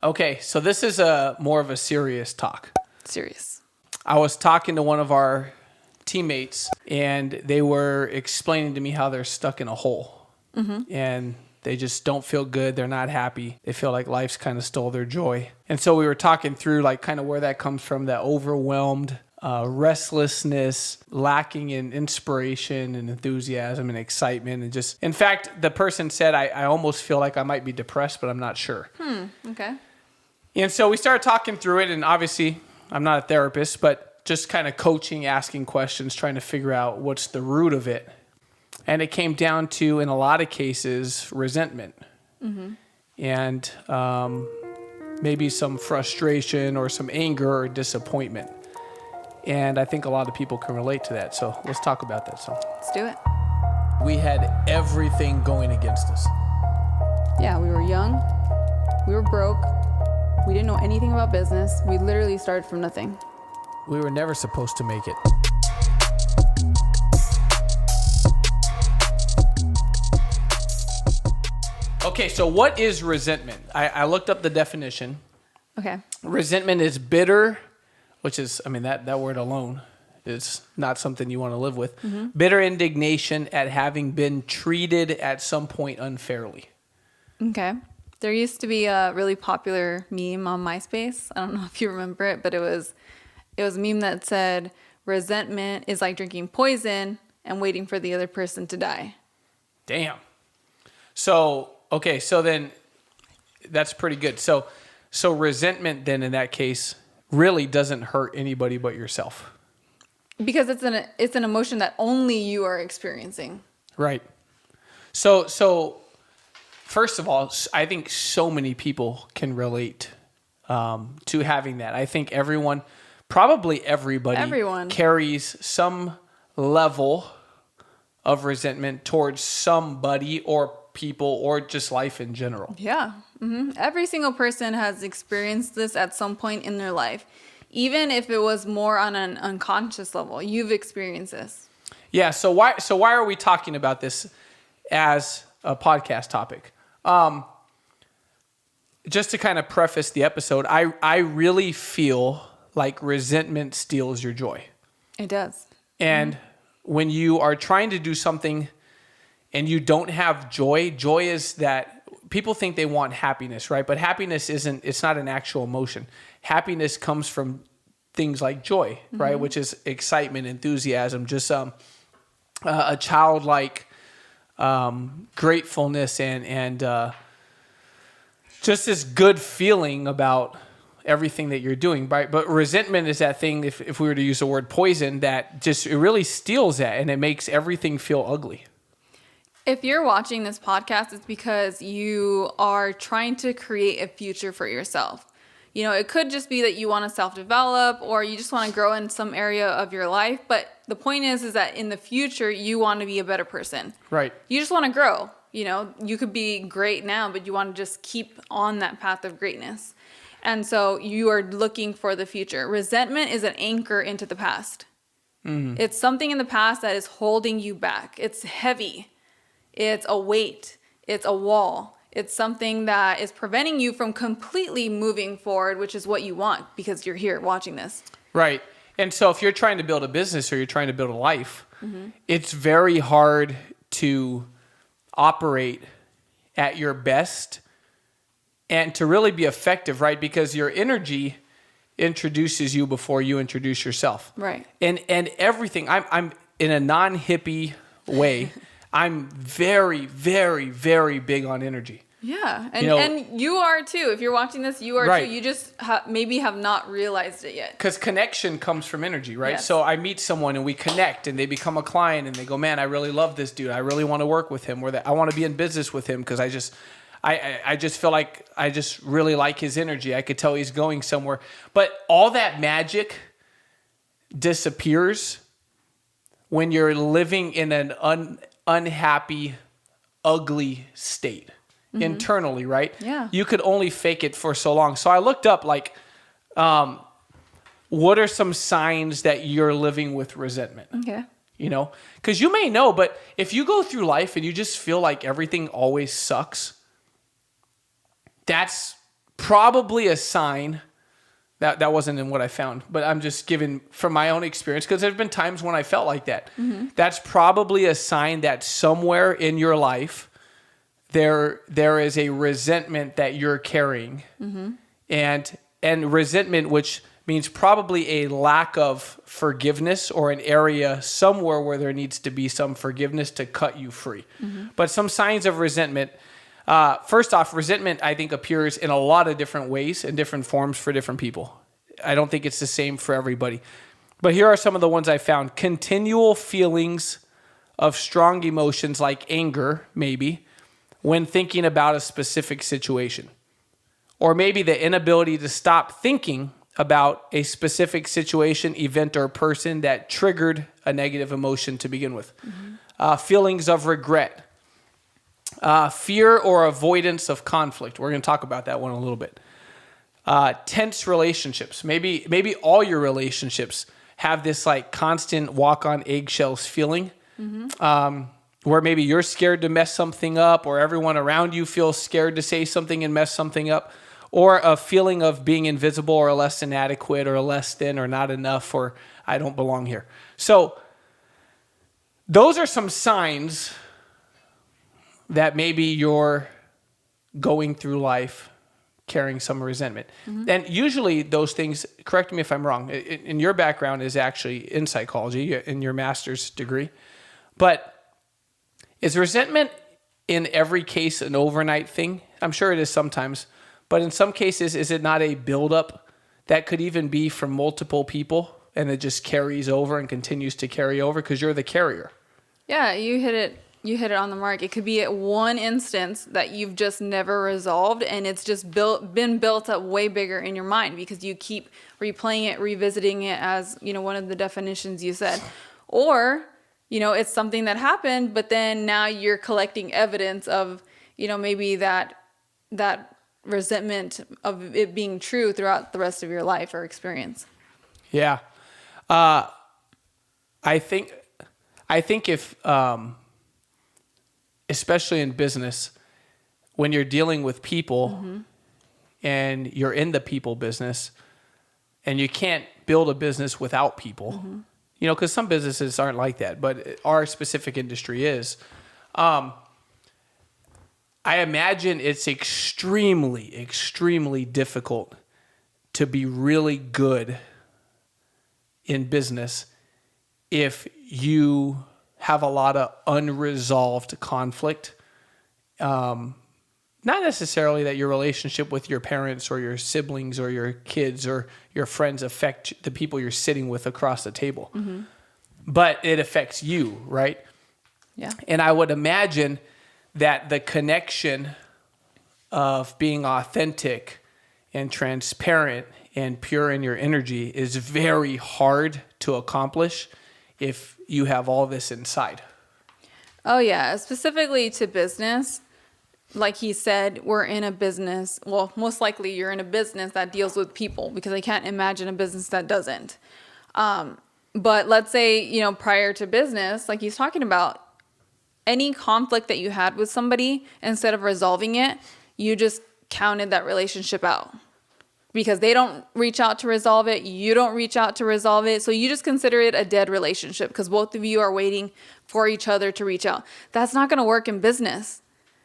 Okay, so this is a more of a serious talk. Serious. I was talking to one of our teammates, and they were explaining to me how they're stuck in a hole. Mm-hmm. And they just don't feel good. They're not happy. They feel like life's kind of stole their joy. And so we were talking through like kind of where that comes from, that overwhelmed restlessness, lacking in inspiration and enthusiasm and excitement. And just, in fact, the person said, I almost feel like I might be depressed, but I'm not sure. Okay. And so we started talking through it. And obviously, I'm not a therapist, but just kind of coaching, asking questions, trying to figure out what's the root of it. And it came down to, in a lot of cases, resentment. Mm-hmm. And maybe some frustration or some anger or disappointment. And I think a lot of people can relate to that. So let's talk about that. So Let's do it. we had everything going against us. Yeah, we were young. We were broke. We didn't know anything about business. We literally started from nothing. We were never supposed to make it. Okay, so what is resentment? I looked up the definition. Okay. Resentment is bitter, which is, that word alone is not something you want to live with. Mm-hmm. Bitter indignation at having been treated at some point unfairly. Okay. There used to be a really popular meme on MySpace. I don't know if you remember it, but it was a meme that said, resentment is like drinking poison and waiting for the other person to die. Damn. So, okay, so then that's pretty good. So resentment then in that case really doesn't hurt anybody but yourself. Because it's an emotion that only you are experiencing. Right. So first of all, I think so many people can relate to having that. I think probably everybody carries some level of resentment towards somebody or people or just life in general. Yeah. Mm-hmm. Every single person has experienced this at some point in their life. Even if it was more on an unconscious level, you've experienced this. Yeah. So why are we talking about this as a podcast topic? Just to kind of preface the episode, I really feel like resentment steals your joy. It does. And when you are trying to do something and you don't have joy is that people think they want happiness, right? But happiness it's not an actual emotion. Happiness comes from things like joy, right? Which is excitement, enthusiasm, just a childlike gratefulness and just this good feeling about everything that you're doing, right? But resentment is that thing, if we were to use the word poison, that just it really steals that and it makes everything feel ugly. If you're watching this podcast, it's because you are trying to create a future for yourself. You know, it could just be that you want to self-develop or you just want to grow in some area of your life. But the point is that in the future, you want to be a better person. Right. You just want to grow. You know, you could be great now, but you want to just keep on that path of greatness. And so you are looking for the future. Resentment is an anchor into the past. Mm-hmm. It's something in the past that is holding you back. It's heavy. It's a weight. It's a wall. It's something that is preventing you from completely moving forward, which is what you want because you're here watching this. Right. And so if you're trying to build a business or you're trying to build a life, it's very hard to operate at your best and to really be effective, right? Because your energy introduces you before you introduce yourself. Right. And everything, I'm in a non-hippie way, I'm very, very, very big on energy. Yeah. And you are too. If you're watching this, you are too. You just maybe have not realized it yet. Because connection comes from energy, right? Yes. So I meet someone and we connect and they become a client and they go, man, I really love this dude. I really want to work with him, or that I want to be in business with him because I just feel like I just really like his energy. I could tell he's going somewhere. But all that magic disappears when you're living in an unhappy, ugly state internally, right? Yeah. You could only fake it for so long. So I looked up what are some signs that you're living with resentment? Okay. You know, because you may know, but if you go through life and you just feel like everything always sucks, that's probably a sign that wasn't in what I found, but I'm just giving from my own experience, because there's been times when I felt like that. That's probably a sign that somewhere in your life there is a resentment that you're carrying, and resentment, which means probably a lack of forgiveness, or an area somewhere where there needs to be some forgiveness to cut you free. But some signs of resentment. First off, resentment, I think, appears in a lot of different ways and different forms for different people. I don't think it's the same for everybody. But here are some of the ones I found. Continual feelings of strong emotions like anger, maybe, when thinking about a specific situation. Or maybe the inability to stop thinking about a specific situation, event, or person that triggered a negative emotion to begin with. Feelings of regret. Fear or avoidance of conflict. We're going to talk about that one a little bit. Tense relationships. Maybe all your relationships have this like constant walk on eggshells feeling, where maybe you're scared to mess something up, or everyone around you feels scared to say something and mess something up, or a feeling of being invisible, or less than adequate, or less than, or not enough, or I don't belong here. So those are some signs that maybe you're going through life carrying some resentment. And usually those things, correct me if I'm wrong, in your background is actually in psychology, in your master's degree. But is resentment in every case an overnight thing? I'm sure it is sometimes. But in some cases, is it not a buildup that could even be from multiple people, and it just carries over and continues to carry over because you're the carrier? Yeah, you hit it. You hit it on the mark. It could be at one instance that you've just never resolved, and it's just been built up way bigger in your mind because you keep replaying it, revisiting it, as one of the definitions you said. Or, it's something that happened, but then now you're collecting evidence of, maybe that resentment of it being true throughout the rest of your life or experience. Yeah. I think if especially in business, when you're dealing with people and you're in the people business, and you can't build a business without people, because some businesses aren't like that, but our specific industry is. I imagine it's extremely, extremely difficult to be really good in business if you have a lot of unresolved conflict. Not necessarily that your relationship with your parents or your siblings or your kids or your friends affect the people you're sitting with across the table, but it affects you, right? Yeah. And I would imagine that the connection of being authentic and transparent and pure in your energy is very hard to accomplish if you have all this inside. Oh, yeah. Specifically to business, like he said, we're in a business. Well, most likely you're in a business that deals with people, because I can't imagine a business that doesn't. But let's say, prior to business, like he's talking about, any conflict that you had with somebody, instead of resolving it, you just counted that relationship out. Because they don't reach out to resolve it, you don't reach out to resolve it, so you just consider it a dead relationship because both of you are waiting for each other to reach out. That's not going to work in business,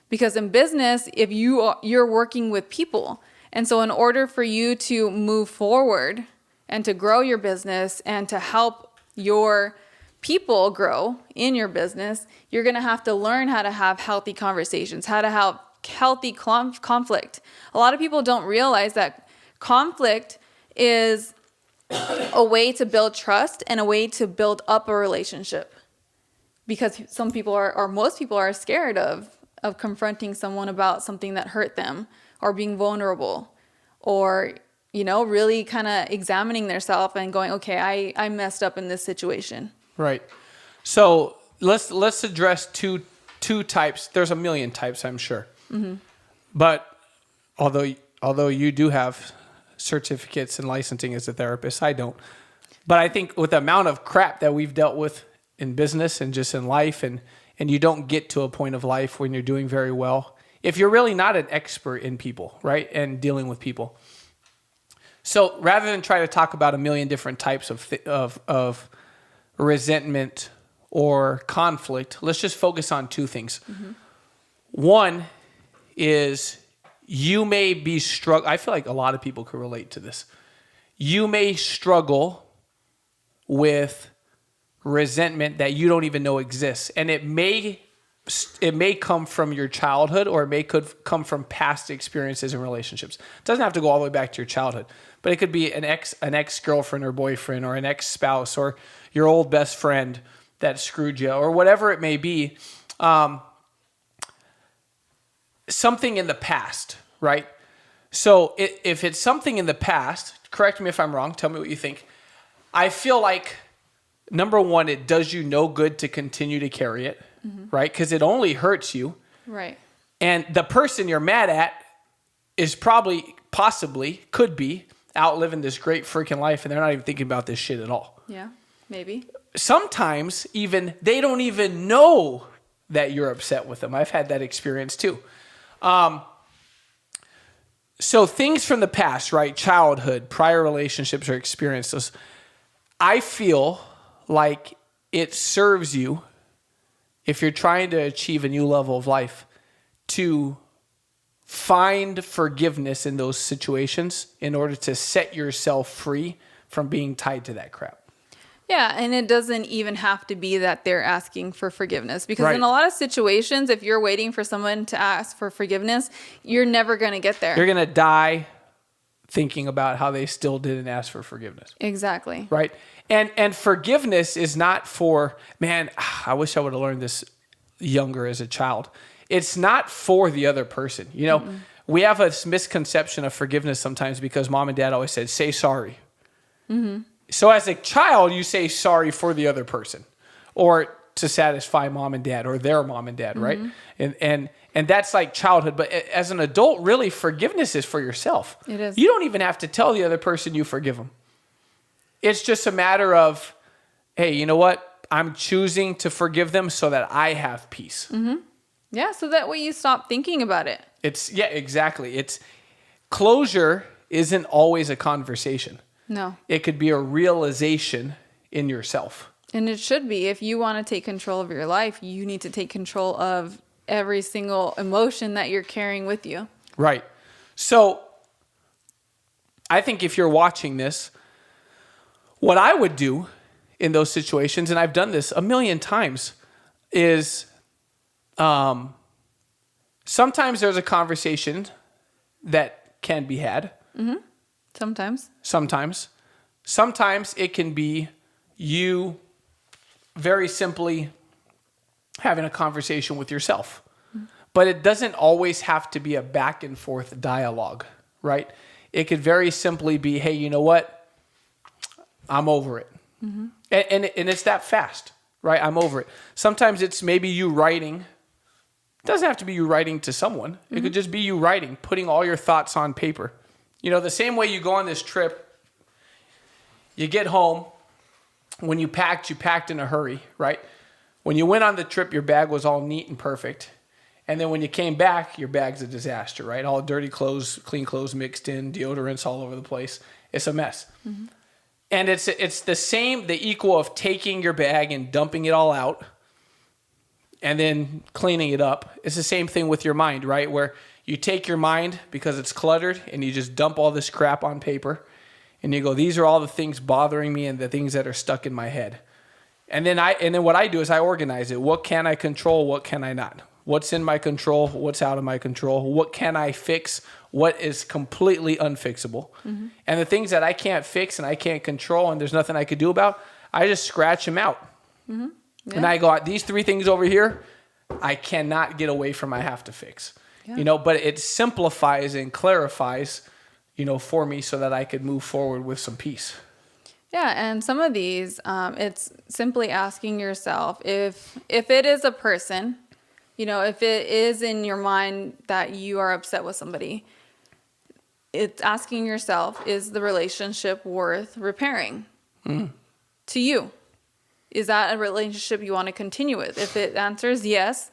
because in business, if you're working with people, and so in order for you to move forward and to grow your business and to help your people grow in your business, you're going to have to learn how to have healthy conversations, how to have healthy conflict. A lot of people don't realize that conflict is a way to build trust and a way to build up a relationship, because some people or most people are scared of confronting someone about something that hurt them, or being vulnerable, or really kind of examining themselves and going, okay, I messed up in this situation. Right. So let's address two types. There's a million types, I'm sure. But although you do have certificates and licensing as a therapist, I don't. But I think with the amount of crap that we've dealt with in business and just in life, and you don't get to a point of life when you're doing very well if you're really not an expert in people, right, and dealing with people. So rather than try to talk about a million different types of resentment or conflict, let's just focus on two things. Mm-hmm. One is you may be struggling. I feel like a lot of people could relate to this. You may struggle with resentment that you don't even know exists. And it may come from your childhood, or could come from past experiences and relationships. It doesn't have to go all the way back to your childhood, but it could be an ex-girlfriend or boyfriend, or an ex-spouse, or your old best friend that screwed you, or whatever it may be. Something in the past, right? So if it's something in the past, correct me if I'm wrong, tell me what you think. I feel like, number one, it does you no good to continue to carry it, right? Because it only hurts you. Right. And the person you're mad at is possibly, could be out living this great freaking life, and they're not even thinking about this shit at all. Yeah, maybe. Sometimes even they don't even know that you're upset with them. I've had that experience too. So things from the past, right? Childhood, prior relationships or experiences. I feel like it serves you, if you're trying to achieve a new level of life, to find forgiveness in those situations in order to set yourself free from being tied to that crap. Yeah, and it doesn't even have to be that they're asking for forgiveness, because Right. in a lot of situations, if you're waiting for someone to ask for forgiveness, you're never going to get there. You're going to die thinking about how they still didn't ask for forgiveness. Exactly. Right? And forgiveness is not for, man, I wish I would have learned this younger as a child. It's not for the other person. You know, we have a misconception of forgiveness sometimes because mom and dad always said, say sorry. Mm-hmm. So as a child, you say sorry for the other person, or to satisfy mom and dad, or their mom and dad, right? And that's like childhood. But as an adult, really, forgiveness is for yourself. It is. You don't even have to tell the other person you forgive them. It's just a matter of, hey, you know what? I'm choosing to forgive them so that I have peace. Mm-hmm. Yeah, so that way you stop thinking about it. Yeah, exactly. It's closure isn't always a conversation. No. It could be a realization in yourself. And it should be. If you want to take control of your life, you need to take control of every single emotion that you're carrying with you. Right. So I think if you're watching this, what I would do in those situations, and I've done this a million times, is sometimes there's a conversation that can be had. Mm-hmm. Sometimes. Sometimes it can be you very simply having a conversation with yourself. Mm-hmm. But it doesn't always have to be a back and forth dialogue, right? It could very simply be, hey, you know what? I'm over it. Mm-hmm. And it's that fast, right? I'm over it. Sometimes it's maybe you writing. It doesn't have to be you writing to someone. It could just be you writing, putting all your thoughts on paper. You know, the same way you go on this trip, you get home, when you packed in a hurry, right? When you went on the trip, your bag was all neat and perfect. And then when you came back, your bag's a disaster, right? All dirty clothes, clean clothes mixed in, deodorants all over the place. It's a mess. Mm-hmm. And it's the equal of taking your bag and dumping it all out and then cleaning it up. It's the same thing with your mind, right? Where you take your mind because it's cluttered and you just dump all this crap on paper and you go, these are all the things bothering me and the things that are stuck in my head. And then what I do is I organize it. What can I control? What can I not? What's in my control? What's out of my control? What can I fix? What is completely unfixable? Mm-hmm. And the things that I can't fix and I can't control and there's nothing I could do about, I just scratch them out. Mm-hmm. Yeah. And I go, these 3 things over here, I cannot get away from, I have to fix. Yeah. You know, but it simplifies and clarifies, you know, for me so that I could move forward with some peace. Yeah, and some of these, it's simply asking yourself if it is a person, you know, if it is in your mind that you are upset with somebody, it's asking yourself, is the relationship worth repairing to you? Is that a relationship you want to continue with? If it answers yes,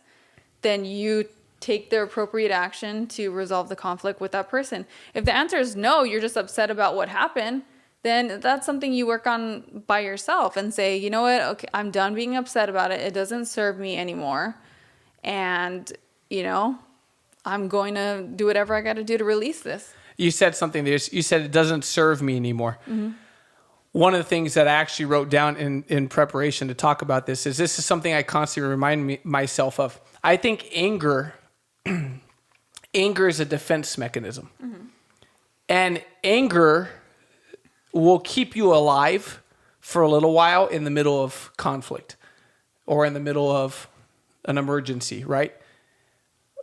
then you take the appropriate action to resolve the conflict with that person. If the answer is no, you're just upset about what happened, then that's something you work on by yourself and say, you know what, okay, I'm done being upset about it. It doesn't serve me anymore. And, I'm going to do whatever I got to do to release this. You said something there. You said it doesn't serve me anymore. Mm-hmm. One of the things that I actually wrote down in preparation to talk about this is something I constantly remind myself of. I think anger is a defense mechanism. Mm-hmm. And anger will keep you alive for a little while in the middle of conflict or in the middle of an emergency, right?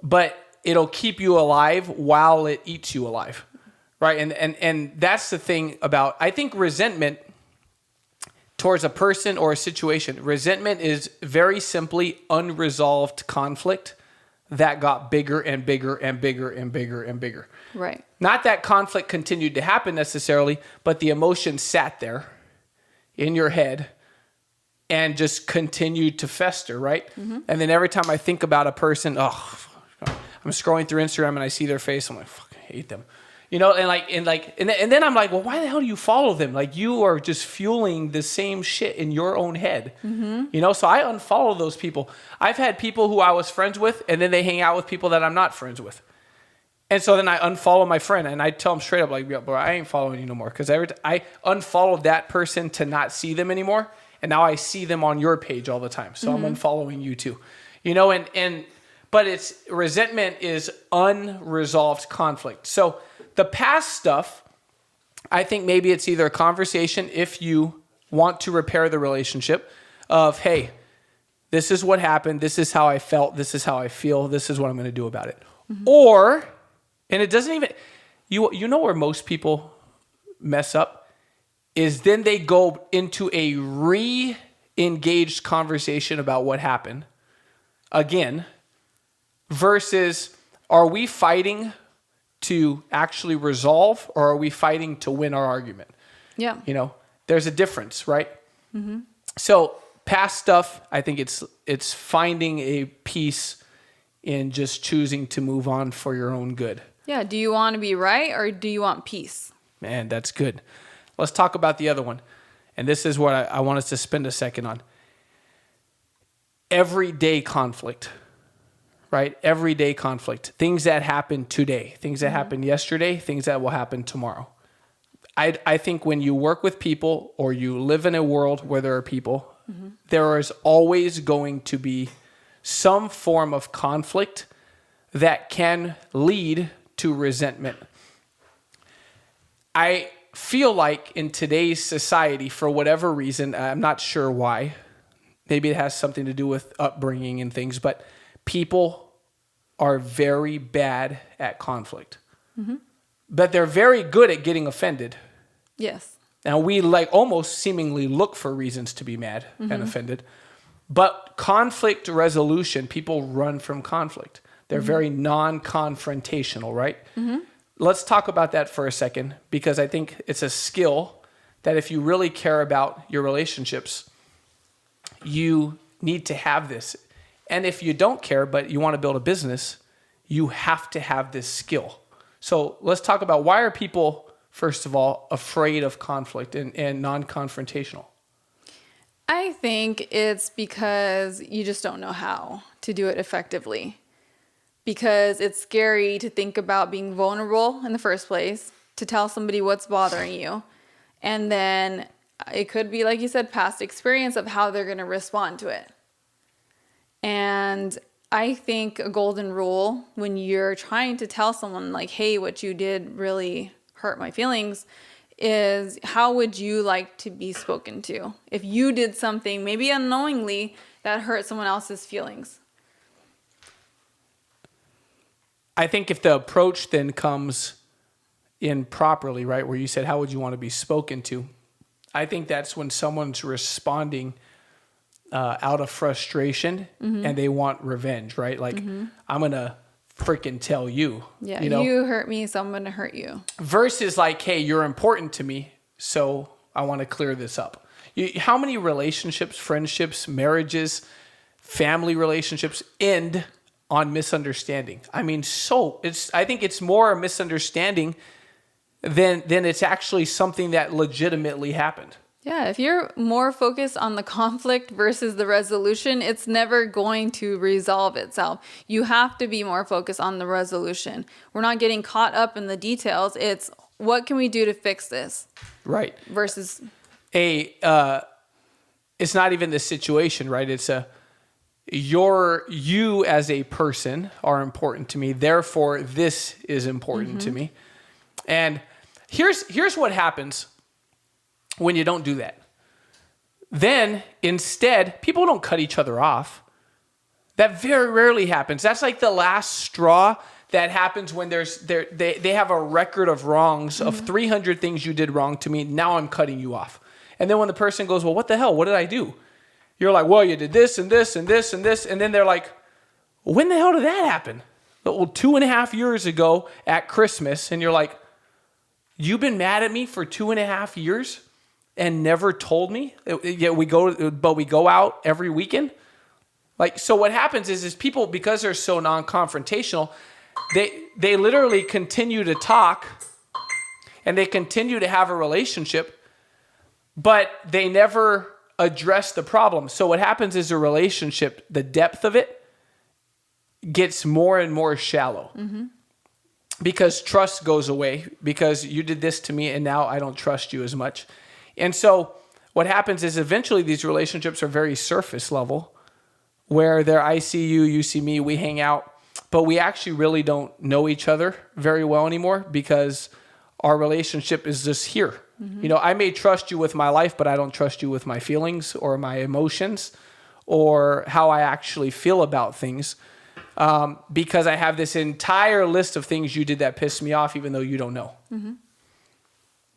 But it'll keep you alive while it eats you alive, right? And that's the thing about, I think, resentment towards a person or a situation. Resentment is very simply unresolved conflict that got bigger and bigger and bigger and bigger and bigger. Right. Not that conflict continued to happen necessarily, but the emotion sat there in your head and just continued to fester, right? Mm-hmm. And then every time I think about a person, I'm scrolling through Instagram and I see their face, I'm like, fuck, I hate them. And then I'm like, well, why the hell do you follow them? Like, you are just fueling the same shit in your own head. Mm-hmm. So I unfollow those people. I've had people who I was friends with, and then they hang out with people that I'm not friends with. And so then I unfollow my friend, and I tell them straight up, like, yeah, bro, I ain't following you no more. Because I unfollowed that person to not see them anymore, and now I see them on your page all the time. So I'm unfollowing you too. But it's resentment is unresolved conflict. So the past stuff, I think maybe it's either a conversation if you want to repair the relationship of, hey, this is what happened. This is how I felt. This is how I feel. This is what I'm going to do about it. Mm-hmm. Or, and it doesn't even, you know where most people mess up is then they go into a re-engaged conversation about what happened again versus are we fighting to actually resolve, or are we fighting to win our argument? Yeah. There's a difference, right? Mm-hmm. So past stuff, I think it's finding a peace in just choosing to move on for your own good. Yeah. Do you want to be right, or do you want peace? Man, that's good. Let's talk about the other one. And this is what I want us to spend a second on. Everyday conflict. Right? Everyday conflict. Things that happen today, things that happened yesterday, things that will happen tomorrow. I think when you work with people or you live in a world where there are people, there is always going to be some form of conflict that can lead to resentment. I feel like in today's society, for whatever reason, I'm not sure why, maybe it has something to do with upbringing and things, but people are very bad at conflict. Mm-hmm. But they're very good at getting offended. Yes. And we almost seemingly look for reasons to be mad and offended. But conflict resolution, people run from conflict. They're very non-confrontational, right? Mm-hmm. Let's talk about that for a second, because I think it's a skill that if you really care about your relationships, you need to have this. And if you don't care, but you want to build a business, you have to have this skill. So let's talk about, why are people, first of all, afraid of conflict and non-confrontational? I think it's because you just don't know how to do it effectively. Because it's scary to think about being vulnerable in the first place, to tell somebody what's bothering you. And then it could be, like you said, past experience of how they're going to respond to it. And I think a golden rule when you're trying to tell someone like, hey, what you did really hurt my feelings, is how would you like to be spoken to? If you did something, maybe unknowingly, that hurt someone else's feelings. I think if the approach then comes in properly, right, where you said, how would you want to be spoken to? I think that's when someone's responding out of frustration and they want revenge, right? Like, I'm going to freaking tell you. Yeah, you hurt me, so I'm going to hurt you. Versus like, hey, you're important to me, so I want to clear this up. How many relationships, friendships, marriages, family relationships end on misunderstanding. I mean, I think it's more a misunderstanding than it's actually something that legitimately happened. Yeah, if you're more focused on the conflict versus the resolution, it's never going to resolve itself. You have to be more focused on the resolution. We're not getting caught up in the details. It's what can we do to fix this? Right. Versus it's not even the situation, right? It's you as a person are important to me. Therefore, this is important to me. And here's what happens when you don't do that. Then instead, people don't cut each other off. That very rarely happens. That's like the last straw that happens when they have a record of wrongs of 300 things you did wrong to me. Now I'm cutting you off. And then when the person goes, well, what the hell? What did I do? You're like, well, you did this and this and this and this. And then they're like, when the hell did that happen? Well, 2.5 years ago at Christmas. And you're like, you've been mad at me for 2.5 years and never told me? Yeah, we go out every weekend. Like, so what happens is people, because they're so non-confrontational, they literally continue to talk and they continue to have a relationship, but they never address the problem. So what happens is a relationship, the depth of it gets more and more shallow because trust goes away because you did this to me and now I don't trust you as much. And so what happens is eventually these relationships are very surface level where I see you, you see me, we hang out, but we actually really don't know each other very well anymore because our relationship is just here. You know, I may trust you with my life, but I don't trust you with my feelings or my emotions or how I actually feel about things because I have this entire list of things you did that pissed me off, even though you don't know.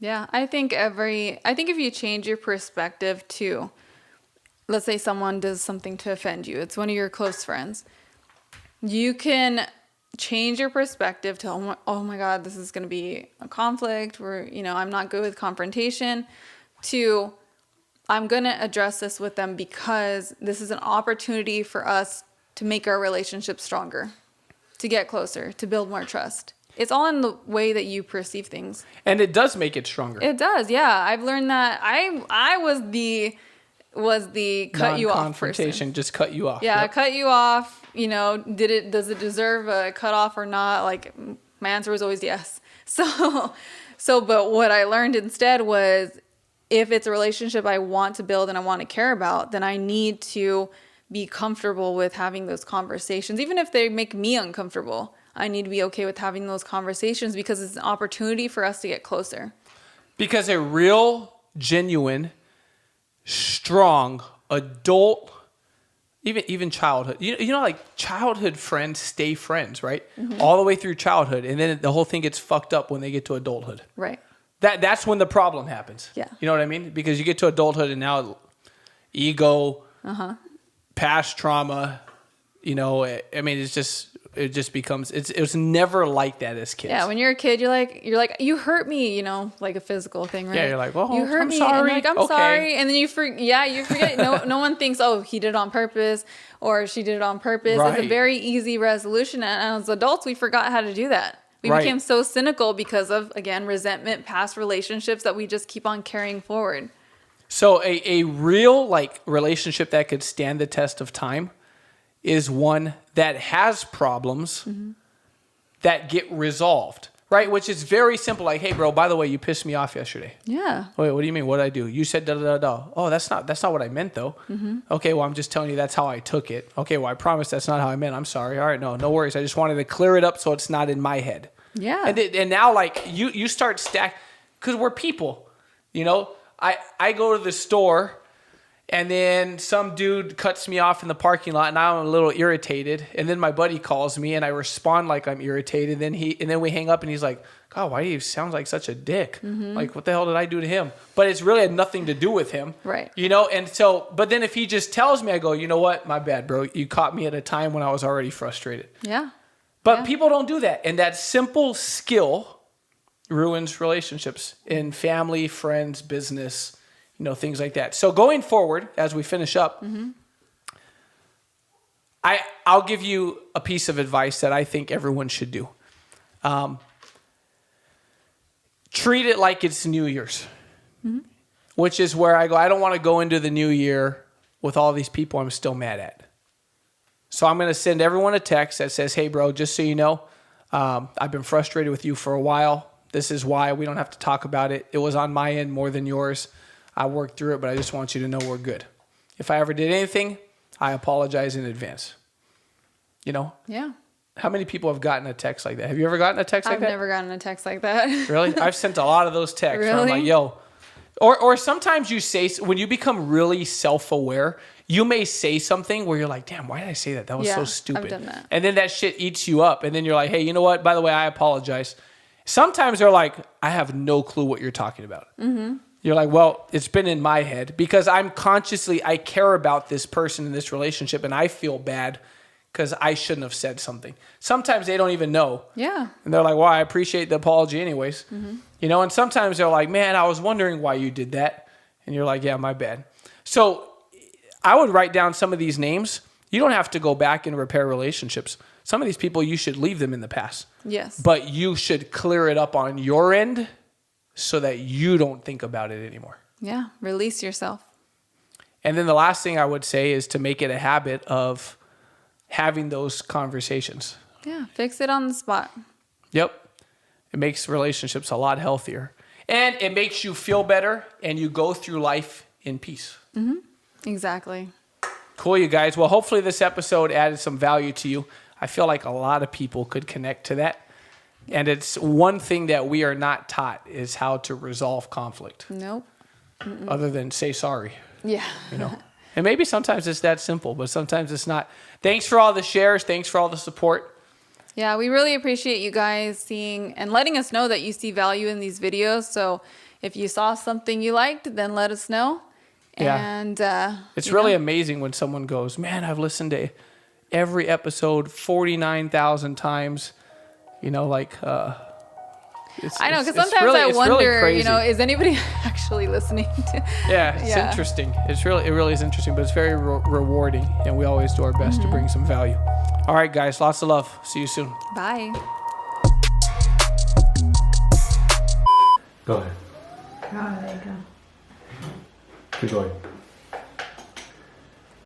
Yeah, I think if you change your perspective to, let's say someone does something to offend you, it's one of your close friends, you can change your perspective to, oh my God, this is going to be a conflict where, I'm not good with confrontation, to I'm going to address this with them because this is an opportunity for us to make our relationship stronger, to get closer, to build more trust. It's all in the way that you perceive things. And it does make it stronger. It does, yeah. I've learned that I was the cut you off person. Just cut you off. Yeah, cut you off. Does it deserve a cut off or not? Like, my answer was always yes. So, but what I learned instead was if it's a relationship I want to build and I want to care about, then I need to be comfortable with having those conversations. Even if they make me uncomfortable, I need to be okay with having those conversations because it's an opportunity for us to get closer. Because a real, genuine, strong, adult, even childhood, like childhood friends stay friends, right? All the way through childhood. And then the whole thing gets fucked up when they get to adulthood. Right. That's when the problem happens. Yeah. You know what I mean? Because you get to adulthood and now ego, past trauma, it just becomes, it was never like that as kids. Yeah, when you're a kid, you're like, you hurt me, like a physical thing, right? Yeah, you're like, well, you hurt I'm me. sorry. And I'm sorry. And then you forget. No one thinks, oh, he did it on purpose or she did it on purpose. Right. It's a very easy resolution. And as adults, we forgot how to do that. We became so cynical because of, again, resentment, past relationships that we just keep on carrying forward. So a real relationship that could stand the test of time is one that has problems that get resolved, right? Which is very simple. Like, hey, bro, by the way, you pissed me off yesterday. Yeah. Wait, what do you mean? What did I do? You said da da da da. Oh, that's not what I meant though. Okay, well, I'm just telling you that's how I took it. Okay, well, I promise that's not how I meant. I'm sorry. All right, no worries. I just wanted to clear it up so it's not in my head. Yeah. And now you start because we're people, I go to the store. And then some dude cuts me off in the parking lot and I'm a little irritated. And then my buddy calls me and I respond like I'm irritated. And then we hang up and he's like, God, why do you sound like such a dick? Like, what the hell did I do to him? But it's really had nothing to do with him. Right. And so, but then if he just tells me, I go, you know what? My bad, bro. You caught me at a time when I was already frustrated. Yeah. But people don't do that. And that simple skill ruins relationships in family, friends, business, things like that. So going forward, as we finish up, I'll give you a piece of advice that I think everyone should do. Treat it like it's New Year's, which is where I go, I don't want to go into the new year with all these people I'm still mad at. So I'm going to send everyone a text that says, hey, bro, just so you know, I've been frustrated with you for a while. This is why. We don't have to talk about it. It was on my end more than yours. I worked through it, but I just want you to know we're good. If I ever did anything, I apologize in advance. You know? Yeah. How many people have gotten a text like that? Have you ever gotten a text like that? I've never gotten a text like that. Really? I've sent a lot of those texts. Really? Where I'm like, yo. Or sometimes you say, when you become really self-aware, you may say something where you're like, damn, why did I say that? That was so stupid. I've done that. And then that shit eats you up. And then you're like, hey, you know what? By the way, I apologize. Sometimes they're like, I have no clue what you're talking about. Mm-hmm. You're like, well, it's been in my head because I care about this person in this relationship and I feel bad because I shouldn't have said something. Sometimes they don't even know. Yeah. And they're like, well, I appreciate the apology anyways. Mm-hmm. You know, and sometimes they're like, man, I was wondering why you did that. And you're like, yeah, my bad. So I would write down some of these names. You don't have to go back and repair relationships. Some of these people, you should leave them in the past. Yes. But you should clear it up on your end so that you don't think about it anymore. Yeah. Release yourself. And then the last thing I would say is to make it a habit of having those conversations. Yeah. Fix it on the spot. Yep. It makes relationships a lot healthier. And it makes you feel better and you go through life in peace. Mm-hmm. Exactly. Cool, you guys. Well, hopefully this episode added some value to you. I feel like a lot of people could connect to that. And it's one thing that we are not taught is how to resolve conflict. Nope. Mm-mm. Other than say sorry. Yeah. You know. And maybe sometimes it's that simple, but sometimes it's not. Thanks for all the shares. Thanks for all the support. Yeah, we really appreciate you guys seeing and letting us know that you see value in these videos. So if you saw something you liked, then let us know. Yeah. And it's really amazing when someone goes, man, I've listened to every episode 49,000 times. You know, like, I know, because sometimes I wonder, really, you know, is anybody actually listening to? Yeah, it's interesting. It really is interesting, but it's very rewarding, and we always do our best to bring some value. All right, guys, lots of love. See you soon. Bye. Go ahead. Oh, there you go. Keep going.